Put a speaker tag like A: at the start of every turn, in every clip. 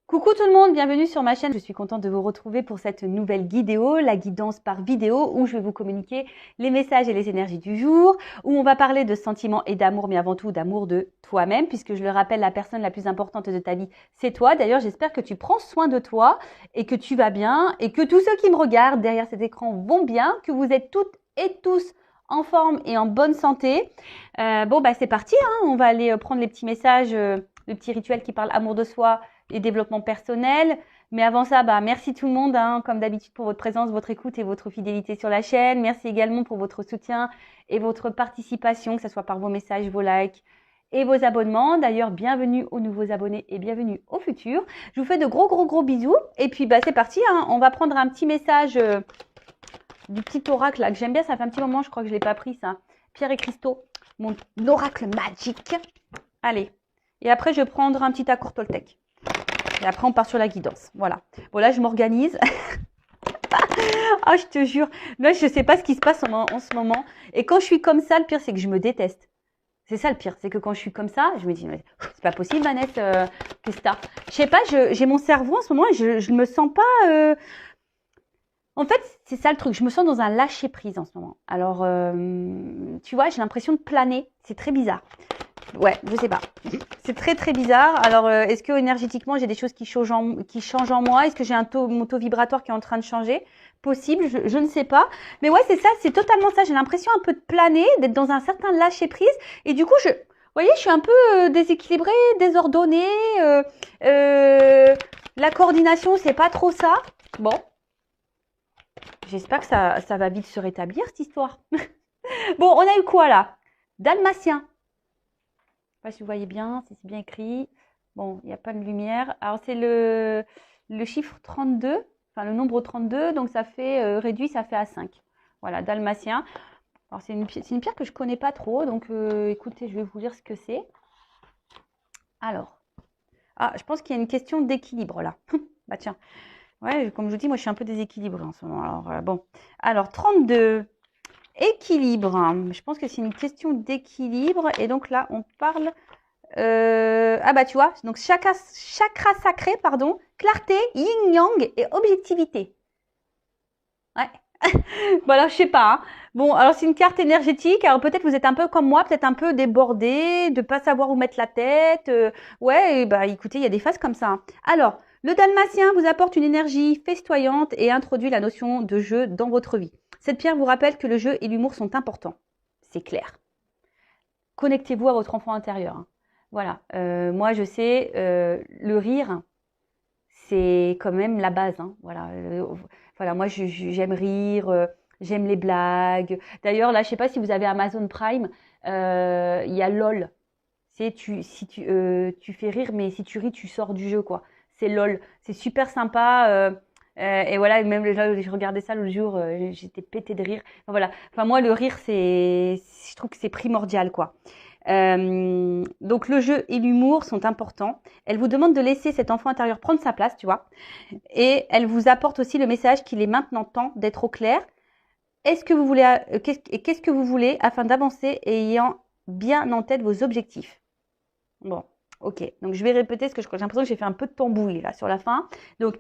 A: Coucou tout le monde, bienvenue sur ma chaîne. Je suis contente de vous retrouver pour cette nouvelle guidéo, la guidance par vidéo, où je vais vous communiquer les messages et les énergies du jour, où on va parler de sentiments et d'amour, mais avant tout d'amour de toi-même, puisque je le rappelle, la personne la plus importante de ta vie, c'est toi. D'ailleurs, j'espère que tu prends soin de toi et que tu vas bien et que tous ceux qui me regardent derrière cet écran vont bien, que vous êtes toutes et tous en forme et en bonne santé. C'est parti, hein. On va aller prendre les petits messages, le petit rituel qui parle amour de soi et développement personnel. Mais avant ça, merci tout le monde, hein, comme d'habitude, pour votre présence, votre écoute et votre fidélité sur la chaîne. Merci également pour votre soutien et votre participation, que ce soit par vos messages, vos likes et vos abonnements. D'ailleurs, bienvenue aux nouveaux abonnés et bienvenue aux futurs. Je vous fais de gros bisous. Et puis, c'est parti, hein. On va prendre un petit message du petit oracle là, que j'aime bien. Ça fait un petit moment, je crois que je ne l'ai pas pris, ça. Pierre et Cristaux, mon oracle magique. Allez. Et après, je vais prendre un petit accord Toltec. Et après, on part sur la guidance. Voilà. Bon, là, je m'organise. Ah, je te jure. Là, je ne sais pas ce qui se passe en ce moment. Et quand je suis comme ça, le pire, c'est que je me déteste. C'est ça le pire. C'est que quand je suis comme ça, je me dis, c'est pas possible, Vanessa, qu'est-ce que t'as? Je sais pas, j'ai mon cerveau en ce moment et je ne me sens pas... En fait, c'est ça le truc. Je me sens dans un lâcher-prise en ce moment. Alors, tu vois, j'ai l'impression de planer. C'est très bizarre. Ouais, je sais pas. C'est très bizarre. Alors, est-ce que énergétiquement, j'ai des choses qui changent en moi? Est-ce que j'ai mon taux vibratoire qui est en train de changer? Possible, je ne sais pas. Mais ouais, c'est ça, c'est totalement ça. J'ai l'impression un peu de planer, d'être dans un certain lâcher-prise. Et du coup, vous voyez, je suis un peu déséquilibrée, désordonnée. La coordination, c'est pas trop ça. Bon, j'espère que ça va vite se rétablir, cette histoire. Bon, on a eu quoi là? Dalmatien. Je ne sais pas si vous voyez bien, si c'est bien écrit. Bon, il n'y a pas de lumière. Alors, c'est le chiffre 32, enfin le nombre 32, donc ça fait réduit, ça fait à 5. Voilà, dalmatien. Alors, c'est une pierre que je ne connais pas trop, donc écoutez, je vais vous lire ce que c'est. Alors, je pense qu'il y a une question d'équilibre là. Bah tiens, ouais, comme je vous dis, moi je suis un peu déséquilibrée en ce moment. Alors, bon. Alors, 32. Équilibre. Je pense que c'est une question d'équilibre. Et donc là, on parle... tu vois, donc chakra sacré, pardon, clarté, yin-yang et objectivité. Ouais. Bon, alors, je sais pas. Hein. Bon, alors, c'est une carte énergétique. Alors, peut-être vous êtes un peu comme moi, peut-être un peu débordé, de pas savoir où mettre la tête. Ouais, écoutez, il y a des phases comme ça. Hein. Alors, le dalmatien vous apporte une énergie festoyante et introduit la notion de jeu dans votre vie. Cette pierre vous rappelle que le jeu et l'humour sont importants. C'est clair. Connectez-vous à votre enfant intérieur. Hein. Voilà. Moi, je sais, le rire, c'est quand même la base. Hein. Voilà, moi, j'aime rire, j'aime les blagues. D'ailleurs, là, je ne sais pas si vous avez Amazon Prime, il y a LOL. Si tu fais rire, mais si tu ris, tu sors du jeu, quoi. C'est LOL. C'est super sympa. Et voilà, même là, je regardais ça l'autre jour, j'étais pétée de rire. Enfin, voilà. Enfin, moi, le rire, je trouve que c'est primordial, quoi. Donc, le jeu et l'humour sont importants. Elle vous demande de laisser cet enfant intérieur prendre sa place, tu vois. Et elle vous apporte aussi le message qu'il est maintenant temps d'être au clair. Qu'est-ce que vous voulez afin d'avancer et ayant bien en tête vos objectifs? Bon, ok. Donc, je vais répéter parce que j'ai l'impression que j'ai fait un peu de tambouille là sur la fin. Donc,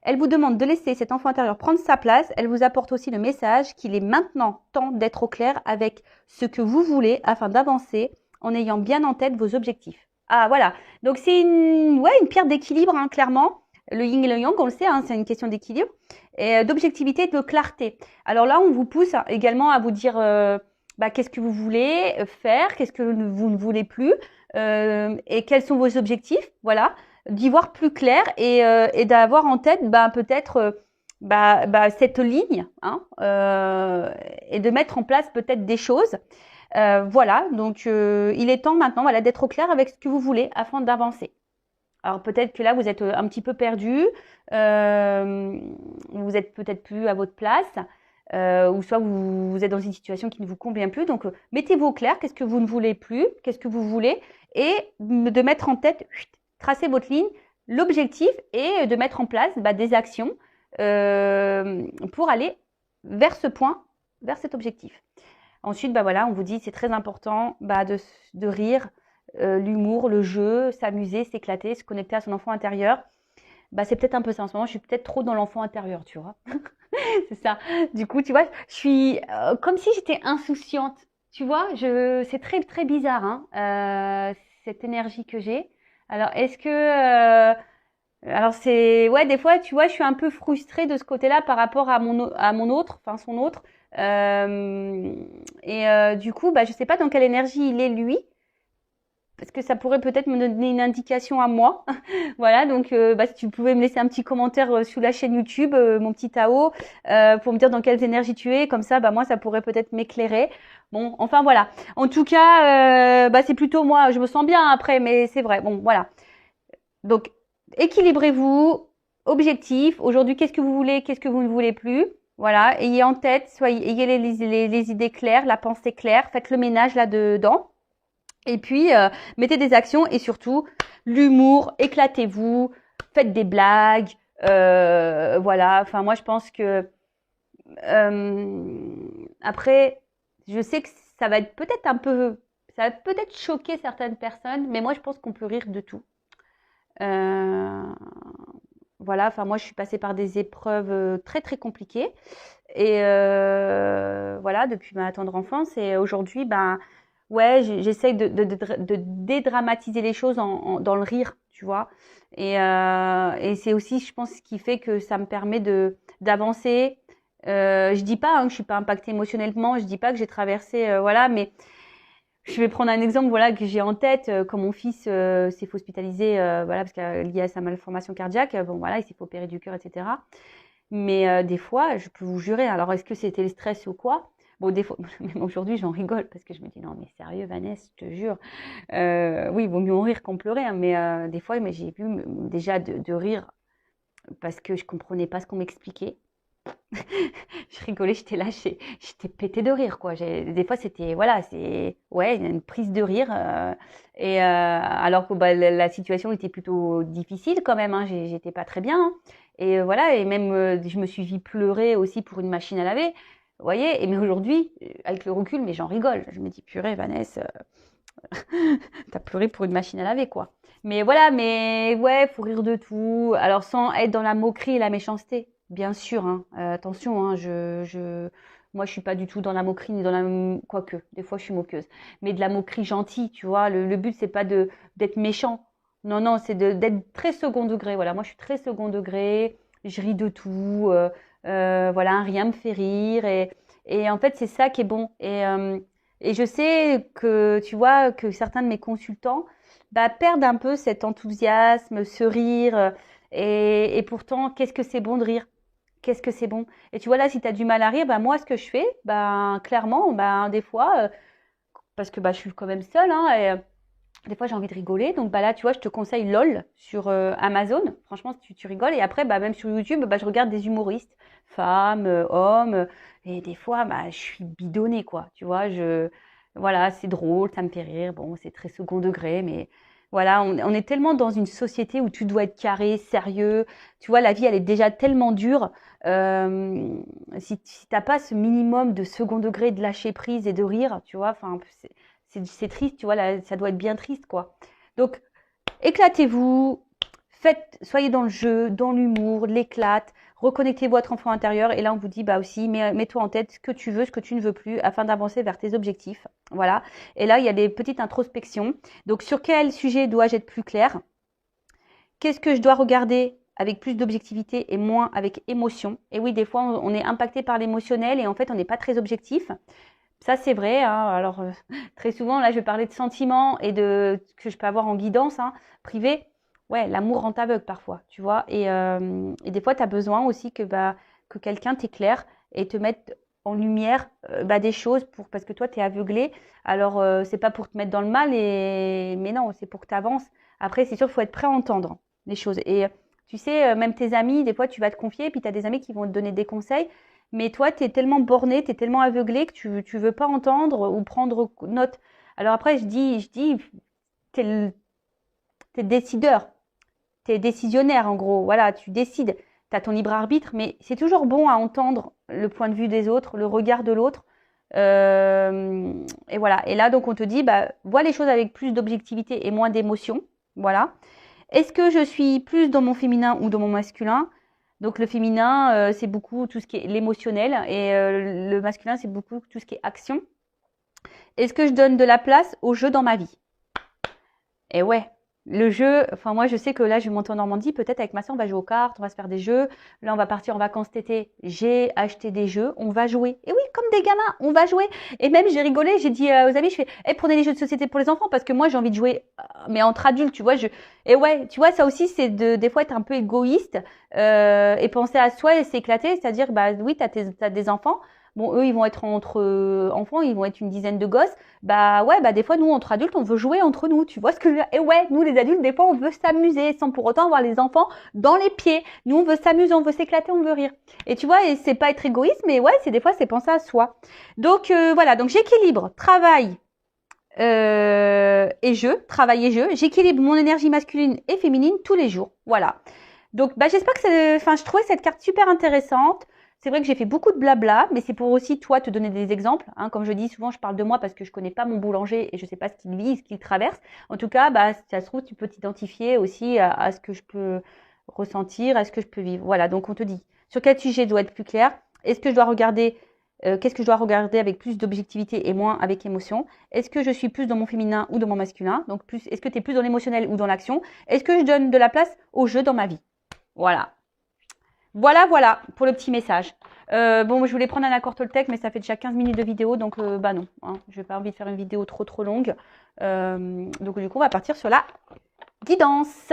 A: elle vous demande de laisser cet enfant intérieur prendre sa place. Elle vous apporte aussi le message qu'il est maintenant temps d'être au clair avec ce que vous voulez afin d'avancer en ayant bien en tête vos objectifs. Ah, voilà. Donc, c'est une pierre d'équilibre, hein, clairement. Le yin et le yang, on le sait, hein, c'est une question d'équilibre et d'objectivité et de clarté. Alors là, on vous pousse également à vous dire qu'est-ce que vous voulez faire, qu'est-ce que vous ne voulez plus et quels sont vos objectifs. Voilà, d'y voir plus clair et d'avoir en tête peut-être cette ligne hein, et de mettre en place peut-être des choses. Voilà, donc il est temps maintenant d'être au clair avec ce que vous voulez afin d'avancer. Alors peut-être que là, vous êtes un petit peu perdu, vous êtes peut-être plus à votre place, ou soit vous êtes dans une situation qui ne vous convient plus. Donc, mettez-vous au clair, qu'est-ce que vous ne voulez plus, qu'est-ce que vous voulez, et de mettre en tête, tracer votre ligne, l'objectif, et de mettre en place des actions pour aller vers ce point, vers cet objectif. Ensuite, on vous dit c'est très important de rire, l'humour, le jeu, s'amuser, s'éclater, se connecter à son enfant intérieur. Bah, c'est peut-être un peu ça en ce moment. Je suis peut-être trop dans l'enfant intérieur, tu vois. C'est ça. Du coup, tu vois, je suis comme si j'étais insouciante. Tu vois, c'est très très bizarre, hein, cette énergie que j'ai. Alors, alors c'est, ouais, des fois, tu vois, je suis un peu frustrée de ce côté-là par rapport à à mon autre, enfin son autre. Euh, du coup, bah, je sais pas dans quelle énergie il est lui, parce que ça pourrait peut-être me donner une indication à moi. Voilà, donc bah, si tu pouvais me laisser un petit commentaire sous la chaîne YouTube, mon petit Tao, pour me dire dans quelles énergies tu es, comme ça, bah moi, ça pourrait peut-être m'éclairer. Bon, enfin voilà. En tout cas, bah c'est plutôt moi, je me sens bien après, mais c'est vrai. Bon, voilà. Donc, équilibrez-vous, objectif. Aujourd'hui, qu'est-ce que vous voulez, qu'est-ce que vous ne voulez plus. Voilà, ayez en tête, ayez les idées claires, la pensée claire, faites le ménage là-dedans. Et puis, mettez des actions et surtout, l'humour, éclatez-vous, faites des blagues. Voilà, enfin, moi, je pense que après, je sais que ça va être peut-être ça va peut-être choquer certaines personnes, mais moi, je pense qu'on peut rire de tout. Euh, voilà, enfin, moi, je suis passée par des épreuves très, très compliquées. Et voilà, depuis ma tendre enfance. Et aujourd'hui, ben, ouais, j'essaye de dédramatiser les choses dans le rire, tu vois. Et c'est aussi, je pense, ce qui fait que ça me permet d'avancer. Je dis pas hein, que je suis pas impactée émotionnellement, je dis pas que j'ai traversé, voilà, mais je vais prendre un exemple, voilà, que j'ai en tête, quand mon fils s'est fait hospitaliser, voilà, parce que lié à sa malformation cardiaque, bon, voilà, il s'est fait opérer du cœur, etc. Mais des fois, je peux vous jurer, alors est-ce que c'était le stress ou quoi? Bon, des fois, même aujourd'hui, j'en rigole parce que je me dis non, mais sérieux, Vanessa, je te jure. Oui, il vaut mieux en rire qu'en pleurer, hein, mais des fois, mais j'ai vu déjà de rire parce que je comprenais pas ce qu'on m'expliquait. Je rigolais, j'étais là, j'étais pétée de rire, quoi. Des fois, c'était, voilà, c'est, ouais, une prise de rire. Alors que bah, la situation était plutôt difficile quand même, hein, j'étais pas très bien, hein. Et voilà, et même, je me suis vue pleurer aussi pour une machine à laver. Vous voyez, et mais aujourd'hui, avec le recul, mais j'en rigole. Je me dis, purée, Vanessa, t'as pleuré pour une machine à laver, quoi. Mais voilà, mais ouais, faut rire de tout. Alors sans être dans la moquerie et la méchanceté, bien sûr. Hein. Attention, hein, moi je suis pas du tout dans la moquerie ni dans quoique, des fois je suis moqueuse. Mais de la moquerie gentille, tu vois. Le but c'est pas d'être méchant. Non, non, c'est d'être très second degré. Voilà, moi je suis très second degré. Je ris de tout. Voilà, rien me fait rire et en fait c'est ça qui est bon. Et je sais que, tu vois, que certains de mes consultants bah, perdent un peu cet enthousiasme, ce rire. Et pourtant, qu'est-ce que c'est bon de rire? Qu'est-ce que c'est bon? Et tu vois, là, si tu as du mal à rire, bah, moi, ce que je fais, bah, clairement, bah, des fois, parce que bah, je suis quand même seule, hein, des fois, j'ai envie de rigoler. Donc bah, là, tu vois, je te conseille LOL sur Amazon. Franchement, tu rigoles. Et après, bah, même sur YouTube, bah, je regarde des humoristes, femmes, hommes. Et des fois, bah, je suis bidonnée, quoi. Tu vois, voilà, c'est drôle, ça me fait rire. Bon, c'est très second degré, mais voilà, on est tellement dans une société où tu dois être carré, sérieux. Tu vois, la vie, elle est déjà tellement dure. Si t'as pas ce minimum de second degré, de lâcher prise et de rire, tu vois, enfin, c'est triste, tu vois, là, ça doit être bien triste, quoi. Donc, éclatez-vous, soyez dans le jeu, dans l'humour, l'éclate, reconnectez votre enfant intérieur. Et là, on vous dit, bah aussi, mets-toi en tête ce que tu veux, ce que tu ne veux plus, afin d'avancer vers tes objectifs. Voilà. Et là, il y a des petites introspections. Donc, sur quel sujet dois-je être plus clair? Qu'est-ce que je dois regarder avec plus d'objectivité et moins avec émotion? Et oui, des fois, on est impacté par l'émotionnel et en fait, on n'est pas très objectif. Ça, c'est vrai. Hein. Alors, très souvent, là, je vais parler de sentiments et de que je peux avoir en guidance hein, privée. Ouais, l'amour rend aveugle parfois, tu vois. Et des fois, tu as besoin aussi que quelqu'un t'éclaire et te mette en lumière bah, des choses parce que toi, tu es aveuglé. Alors, c'est pas pour te mettre dans le mal, mais non, c'est pour que tu avances. Après, c'est sûr, il faut être prêt à entendre les choses. Et tu sais, même tes amis, des fois, tu vas te confier, puis tu as des amis qui vont te donner des conseils. Mais toi, tu es tellement borné, tu es tellement aveuglé que tu veux pas entendre ou prendre note. Alors après, tu es décideur, tu es décisionnaire en gros. Voilà, tu décides, tu as ton libre arbitre, mais c'est toujours bon à entendre le point de vue des autres, le regard de l'autre. Et voilà. Et là, donc, on te dit, bah, vois les choses avec plus d'objectivité et moins d'émotion. Voilà. Est-ce que je suis plus dans mon féminin ou dans mon masculin? Donc le féminin, c'est beaucoup tout ce qui est l'émotionnel et le masculin, c'est beaucoup tout ce qui est action. Est-ce que je donne de la place au jeu dans ma vie? Et ouais, le jeu, enfin moi je sais que là je vais monter en Normandie, peut-être avec ma soeur on va jouer aux cartes, on va se faire des jeux. Là on va partir en vacances cet été, j'ai acheté des jeux, on va jouer. Et oui, comme des gamins, on va jouer. Et même j'ai rigolé, j'ai dit aux amis, je fais, prenez des jeux de société pour les enfants parce que moi j'ai envie de jouer, mais entre adultes, tu vois. Et ouais, tu vois, ça aussi c'est des fois être un peu égoïste et penser à soi et s'éclater, c'est-à-dire bah oui, t'as des enfants. Bon, eux, ils vont être entre enfants, ils vont être une dizaine de gosses. Bah ouais, bah des fois, nous, entre adultes, on veut jouer entre nous. Tu vois ce que je veux dire? Et ouais, nous, les adultes, des fois, on veut s'amuser sans pour autant avoir les enfants dans les pieds. Nous, on veut s'amuser, on veut s'éclater, on veut rire. Et tu vois, et c'est pas être égoïste, mais ouais, c'est des fois, c'est penser à soi. Donc voilà, donc j'équilibre travail et jeu, travail et jeu. J'équilibre mon énergie masculine et féminine tous les jours. Voilà. Donc, bah, j'espère que je trouvais cette carte super intéressante. C'est vrai que j'ai fait beaucoup de blabla, mais c'est pour aussi toi te donner des exemples. Hein. Comme je dis souvent, je parle de moi parce que je connais pas mon boulanger et je sais pas ce qu'il vit, ce qu'il traverse. En tout cas, bah, si ça se trouve, tu peux t'identifier aussi à ce que je peux ressentir, à ce que je peux vivre. Voilà. Donc, on te dit sur quel sujet je dois être plus clair. Est-ce que je dois regarder qu'est-ce que je dois regarder avec plus d'objectivité et moins avec émotion? Est-ce que je suis plus dans mon féminin ou dans mon masculin? Donc, est-ce que tu es plus dans l'émotionnel ou dans l'action? Est-ce que je donne de la place au jeu dans ma vie? Voilà. Voilà pour le petit message. Bon, je voulais prendre un accord Toltec, mais ça fait déjà 15 minutes de vidéo, donc bah non. Hein, je n'ai pas envie de faire une vidéo trop longue. Donc du coup, on va partir sur la guidance,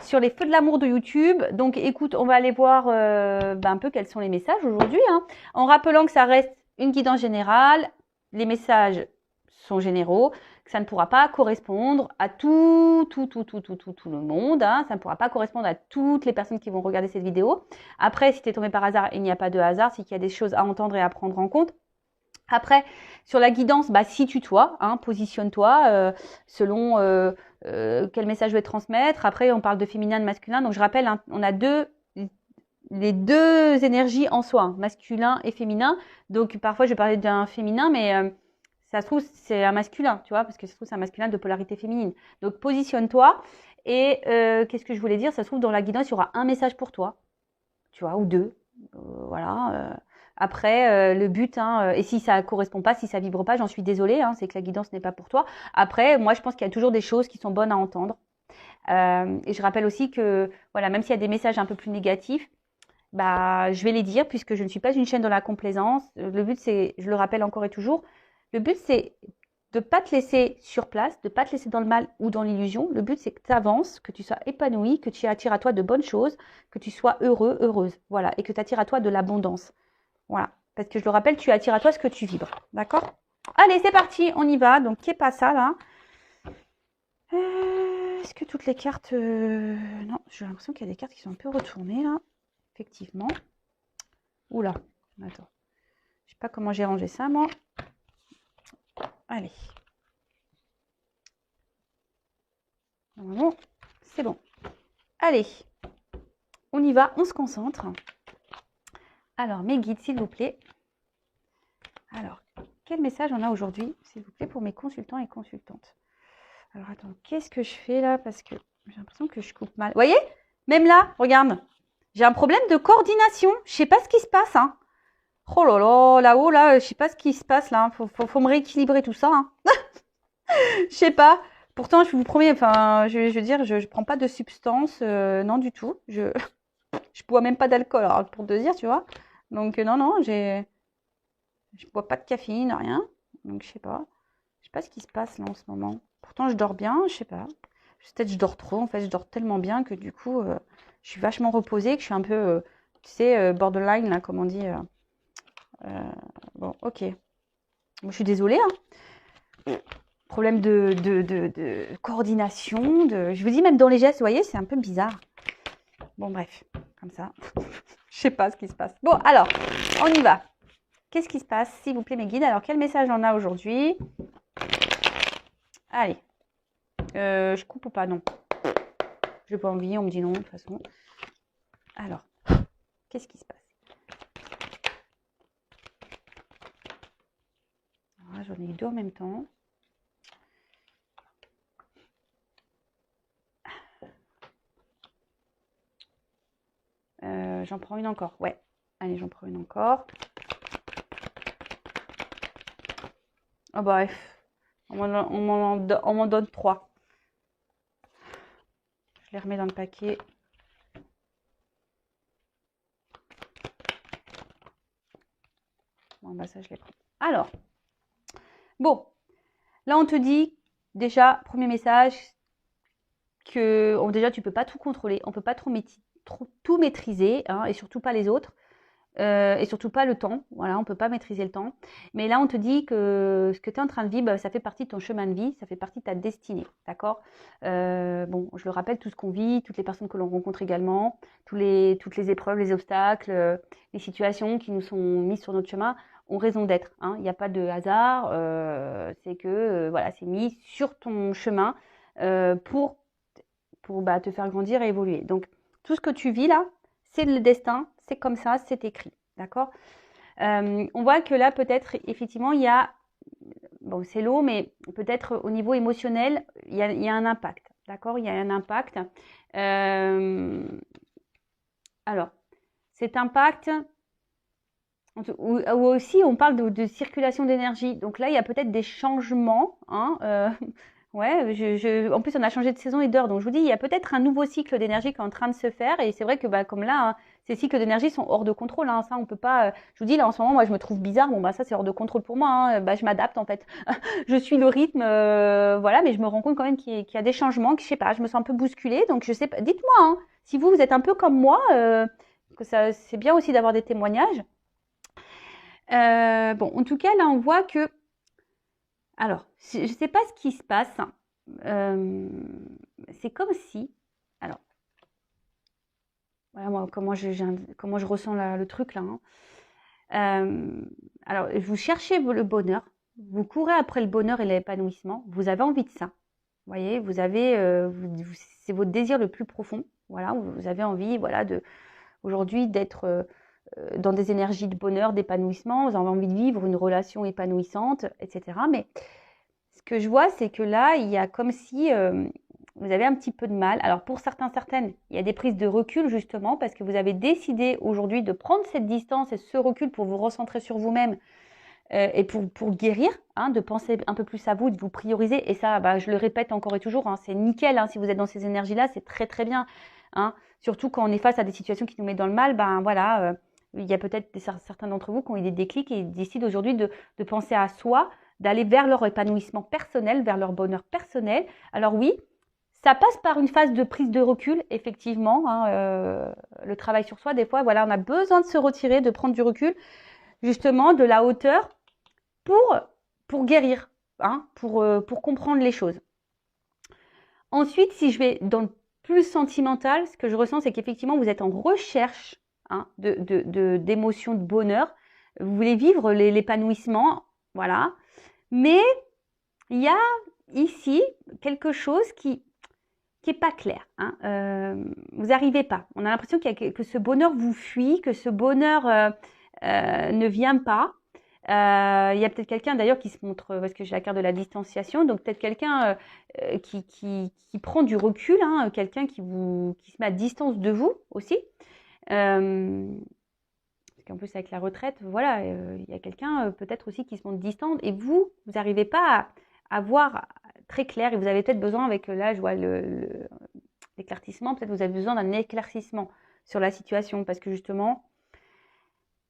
A: sur les feux de l'amour de YouTube. Donc écoute, on va aller voir un peu quels sont les messages aujourd'hui. Hein, en rappelant que ça reste une guidance générale. Les messages sont généraux. Ça ne pourra pas correspondre à tout le monde. Hein. Ça ne pourra pas correspondre à toutes les personnes qui vont regarder cette vidéo. Après, si tu es tombé par hasard, il n'y a pas de hasard, c'est qu'il y a des choses à entendre et à prendre en compte. Après, sur la guidance, bah, situe-toi, hein, positionne-toi selon quel message je vais transmettre. Après, on parle de féminin, de masculin. Donc, je rappelle, hein, on a les deux énergies en soi, hein, masculin et féminin. Donc, parfois, je vais parler d'un féminin, mais ça se trouve, c'est un masculin, tu vois, parce que ça se trouve, c'est un masculin de polarité féminine. Donc, positionne-toi. Et qu'est-ce que je voulais dire? Ça se trouve, dans la guidance, il y aura un message pour toi, tu vois, ou deux. Voilà. Après, le but, hein, et si ça correspond pas, si ça vibre pas, j'en suis désolée, hein, c'est que la guidance n'est pas pour toi. Après, moi, je pense qu'il y a toujours des choses qui sont bonnes à entendre. Et je rappelle aussi que, voilà, même s'il y a des messages un peu plus négatifs, bah, je vais les dire puisque je ne suis pas une chaîne dans la complaisance. Le but, c'est, je le rappelle encore et toujours, le but, c'est de ne pas te laisser sur place, de ne pas te laisser dans le mal ou dans l'illusion. Le but, c'est que tu avances, que tu sois épanoui, que tu attires à toi de bonnes choses, que tu sois heureux, heureuse. Voilà. Et que tu attires à toi de l'abondance. Voilà. Parce que je le rappelle, tu attires à toi ce que tu vibres. D'accord? Allez, c'est parti, on y va. Donc, qu'est pas ça là? Est-ce que toutes les cartes. Non, j'ai l'impression qu'il y a des cartes qui sont un peu retournées là. Effectivement. Oula, attends. Je sais pas comment j'ai rangé ça, moi. Allez. Normalement, c'est bon. Allez. On y va, on se concentre. Alors, mes guides, s'il vous plaît. Alors, quel message on a aujourd'hui, s'il vous plaît, pour mes consultants et consultantes? Alors, attends, qu'est-ce que je fais là? Parce que j'ai l'impression que je coupe mal. Vous voyez? Même là, regarde. J'ai un problème de coordination. Je sais pas ce qui se passe, hein. Oh là là, là-haut, là, je sais pas ce qui se passe, là. Faut me rééquilibrer tout ça, hein. Je sais pas. Pourtant, je vous promets, enfin, je veux dire, je prends pas de substance, non du tout. Je bois même pas d'alcool, alors, pour te dire, tu vois. Donc, non, je bois pas de caféine, rien. Donc, je sais pas. Je sais pas ce qui se passe, là, en ce moment. Pourtant, je dors bien, je sais pas. Peut-être je dors trop, en fait, je dors tellement bien que, du coup, je suis vachement reposée, que je suis un peu, tu sais, borderline, là, comme on dit. Bon, ok. Bon, je suis désolée, hein. Problème de coordination, je vous dis même dans les gestes, vous voyez, c'est un peu bizarre. Bon, bref, comme ça. Je sais pas ce qui se passe. Bon, alors, on y va. Qu'est-ce qui se passe, s'il vous plaît, mes guides? Alors, quel message on a aujourd'hui? Allez. Je coupe ou pas? Non. Je n'ai pas envie, on me dit non, de toute façon. Alors, qu'est-ce qui se passe? J'en ai eu deux en même temps. j'en prends une encore. Ouais. Allez, j'en prends une encore. Oh bah, on m'en donne 3. Je les remets dans le paquet. Bon, bah ça, je les prends. Alors, bon, là, on te dit, déjà, premier message, que déjà, tu peux pas tout contrôler. On peut pas tout maîtriser, hein, et surtout pas les autres. Et surtout pas le temps. Voilà, on peut pas maîtriser le temps. Mais là, on te dit que ce que tu es en train de vivre, ça fait partie de ton chemin de vie, ça fait partie de ta destinée. D'accord? Bon, je le rappelle, tout ce qu'on vit, toutes les personnes que l'on rencontre également, toutes les épreuves, les obstacles, les situations qui nous sont mises sur notre chemin ont raison d'être. Hein. Il n'y a pas de hasard. C'est que voilà, c'est mis sur ton chemin pour te faire grandir et évoluer. Donc, tout ce que tu vis là, c'est le destin, c'est comme ça, c'est écrit. D'accord? On voit que là, peut-être, effectivement, il y a, bon, c'est l'eau, mais peut-être au niveau émotionnel, il y a un impact. D'accord? Il y a un impact. Alors, cet impact, ou aussi, on parle de circulation d'énergie. Donc là, il y a peut-être des changements. Hein, ouais, en plus, on a changé de saison et d'heure. Donc, je vous dis, il y a peut-être un nouveau cycle d'énergie qui est en train de se faire. Et c'est vrai que, comme là, hein, ces cycles d'énergie sont hors de contrôle. Hein, ça, on peut pas. Je vous dis, là, en ce moment, moi, je me trouve bizarre. Bon, ça, c'est hors de contrôle pour moi. Hein, je m'adapte, en fait. Je suis le rythme, voilà, mais je me rends compte quand même qu'il y a des changements, que je sais pas, je me sens un peu bousculée. Donc, je sais pas. Dites-moi, hein, si vous êtes un peu comme moi, que ça, c'est bien aussi d'avoir des témoignages. Bon, en tout cas, là, on voit que. Alors, je ne sais pas ce qui se passe. C'est comme si. Alors, voilà moi, comment je ressens le truc là. Hein. Alors, vous cherchez le bonheur. Vous courez après le bonheur et l'épanouissement. Vous avez envie de ça. Vous voyez, vous avez. C'est votre désir le plus profond. Voilà, vous avez envie, voilà, aujourd'hui d'être. Dans des énergies de bonheur, d'épanouissement, vous avez envie de vivre une relation épanouissante, etc. Mais ce que je vois, c'est que là, il y a comme si vous avez un petit peu de mal. Alors pour certaines, il y a des prises de recul justement parce que vous avez décidé aujourd'hui de prendre cette distance et ce recul pour vous recentrer sur vous-même et pour guérir, hein, de penser un peu plus à vous, de vous prioriser. Et ça, je le répète encore et toujours, hein, c'est nickel. Hein, si vous êtes dans ces énergies-là, c'est très très bien. Hein, surtout quand on est face à des situations qui nous mettent dans le mal, voilà. Il y a peut-être certains d'entre vous qui ont eu des déclics et décident aujourd'hui de penser à soi, d'aller vers leur épanouissement personnel, vers leur bonheur personnel. Alors oui, ça passe par une phase de prise de recul, effectivement. Hein, le travail sur soi, des fois, voilà, on a besoin de se retirer, de prendre du recul, justement, de la hauteur pour guérir, hein, pour comprendre les choses. Ensuite, si je vais dans le plus sentimental, ce que je ressens, c'est qu'effectivement, vous êtes en recherche, hein, d'émotions, de bonheur. Vous voulez vivre l'épanouissement, voilà. Mais il y a ici quelque chose qui est pas clair. Hein. Vous n'arrivez pas. On a l'impression que ce bonheur vous fuit, que ce bonheur ne vient pas. Il y a peut-être quelqu'un d'ailleurs qui se montre, parce que j'ai la carte de la distanciation, donc peut-être quelqu'un qui prend du recul, hein, quelqu'un qui se met à distance de vous aussi. Parce qu'en plus avec la retraite, voilà, il y a quelqu'un peut-être aussi qui se montre distant et vous n'arrivez pas à voir très clair et vous avez peut-être besoin avec, là je vois l'éclaircissement, peut-être vous avez besoin d'un éclaircissement sur la situation parce que justement,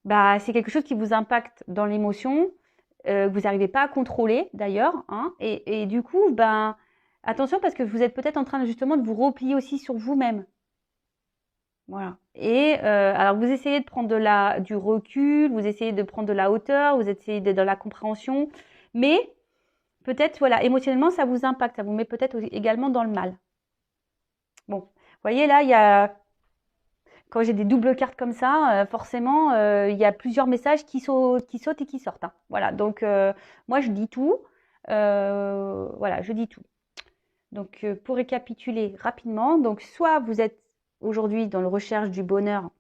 A: c'est quelque chose qui vous impacte dans l'émotion, vous n'arrivez pas à contrôler d'ailleurs, hein, et du coup, attention parce que vous êtes peut-être en train justement de vous replier aussi sur vous-même. Voilà. Et alors vous essayez de prendre du recul, vous essayez de prendre de la hauteur, vous essayez d'être dans la compréhension, mais peut-être, voilà, émotionnellement, ça vous impacte, ça vous met peut-être également dans le mal. Bon, vous voyez là, quand j'ai des doubles cartes comme ça, forcément, il y a plusieurs messages qui sautent et qui sortent. Hein. Voilà, donc moi je dis tout. Voilà, je dis tout. Donc pour récapituler rapidement, donc soit vous êtes aujourd'hui dans la recherche du bonheur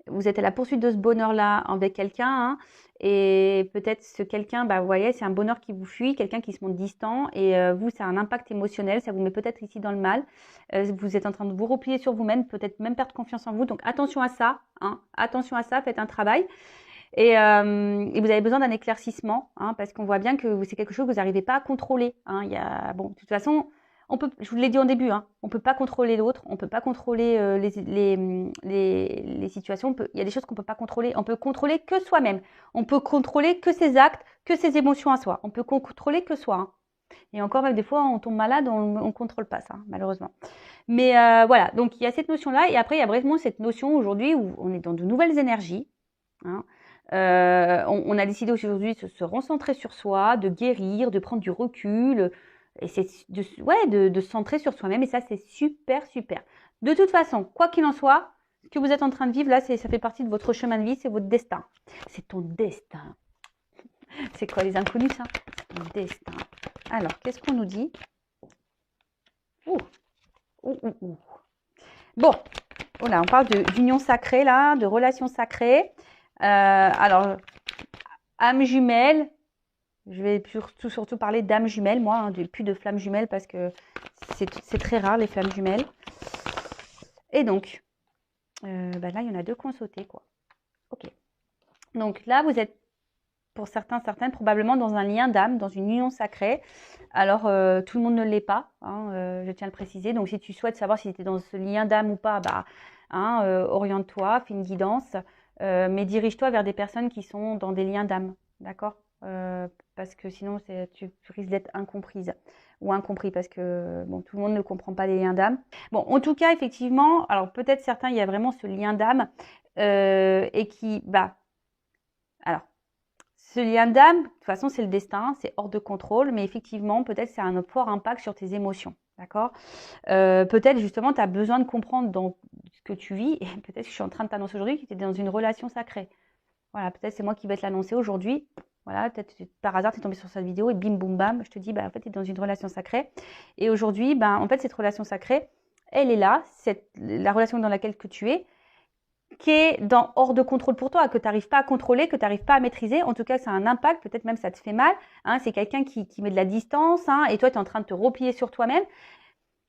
A: vous êtes à la poursuite de ce bonheur-là avec quelqu'un, hein, et peut-être ce quelqu'un, bah, vous voyez, c'est un bonheur qui vous fuit, quelqu'un qui se montre distant, et vous, ça a un impact émotionnel, ça vous met peut-être ici dans le mal. Vous êtes en train de vous replier sur vous-même, peut-être même perdre confiance en vous. Donc attention à ça, hein, attention à ça, faites un travail. Et vous avez besoin d'un éclaircissement, hein, parce qu'on voit bien que c'est quelque chose que vous n'arrivez pas à contrôler. Hein. Bon, de toute façon, je vous l'ai dit en début, hein, on ne peut pas contrôler l'autre, on ne peut pas contrôler les situations. Il y a des choses qu'on ne peut pas contrôler. On peut contrôler que soi-même. On peut contrôler que ses actes, que ses émotions à soi. On peut contrôler que soi. Hein. Et encore, même des fois, on tombe malade, on ne contrôle pas ça, malheureusement. Mais voilà, donc il y a cette notion-là. Et après, il y a vraiment cette notion aujourd'hui où on est dans de nouvelles énergies. Hein. On a décidé aujourd'hui de se recentrer sur soi, de guérir, de prendre du recul, et c'est de se centrer sur soi-même, et ça c'est super, super. De toute façon, quoi qu'il en soit, ce que vous êtes en train de vivre là, ça fait partie de votre chemin de vie, c'est votre destin. C'est ton destin. C'est quoi les inconnus, ça? C'est ton destin. Alors, qu'est-ce qu'on nous dit? Bon, voilà, on parle d'union sacrée là, de relations sacrées. Alors, âme jumelle, je vais surtout parler d'âme jumelle, moi, hein, plus de flammes jumelles parce que c'est très rare les flammes jumelles. Et donc, là, il y en a deux qui ont sauté, quoi. Ok. Donc là, vous êtes, pour certaines, probablement dans un lien d'âme, dans une union sacrée. Alors, tout le monde ne l'est pas, hein, je tiens à le préciser. Donc, si tu souhaites savoir si tu es dans ce lien d'âme ou pas, oriente-toi, fais une guidance. Mais dirige-toi vers des personnes qui sont dans des liens d'âme, d'accord? Parce que sinon, tu risques d'être incomprise ou incompris parce que bon, tout le monde ne comprend pas les liens d'âme. Bon, en tout cas, effectivement, alors peut-être certains, il y a vraiment ce lien d'âme et qui, alors, ce lien d'âme, de toute façon, c'est le destin, c'est hors de contrôle, mais effectivement, peut-être c'est un fort impact sur tes émotions, d'accord? Peut-être justement, tu as besoin de comprendre dans ce que tu vis, et peut-être que je suis en train de t'annoncer aujourd'hui que tu es dans une relation sacrée. Voilà, peut-être c'est moi qui vais te l'annoncer aujourd'hui. Voilà, peut-être par hasard, tu es tombé sur cette vidéo et bim, boum, bam, je te dis, en fait, tu es dans une relation sacrée. Et aujourd'hui, en fait, cette relation sacrée, elle est là, la relation dans laquelle que tu es, qui est hors de contrôle pour toi, que tu n'arrives pas à contrôler, que tu n'arrives pas à maîtriser. En tout cas, ça a un impact, peut-être même ça te fait mal. Hein, c'est quelqu'un qui met de la distance, hein, et toi, tu es en train de te replier sur toi-même.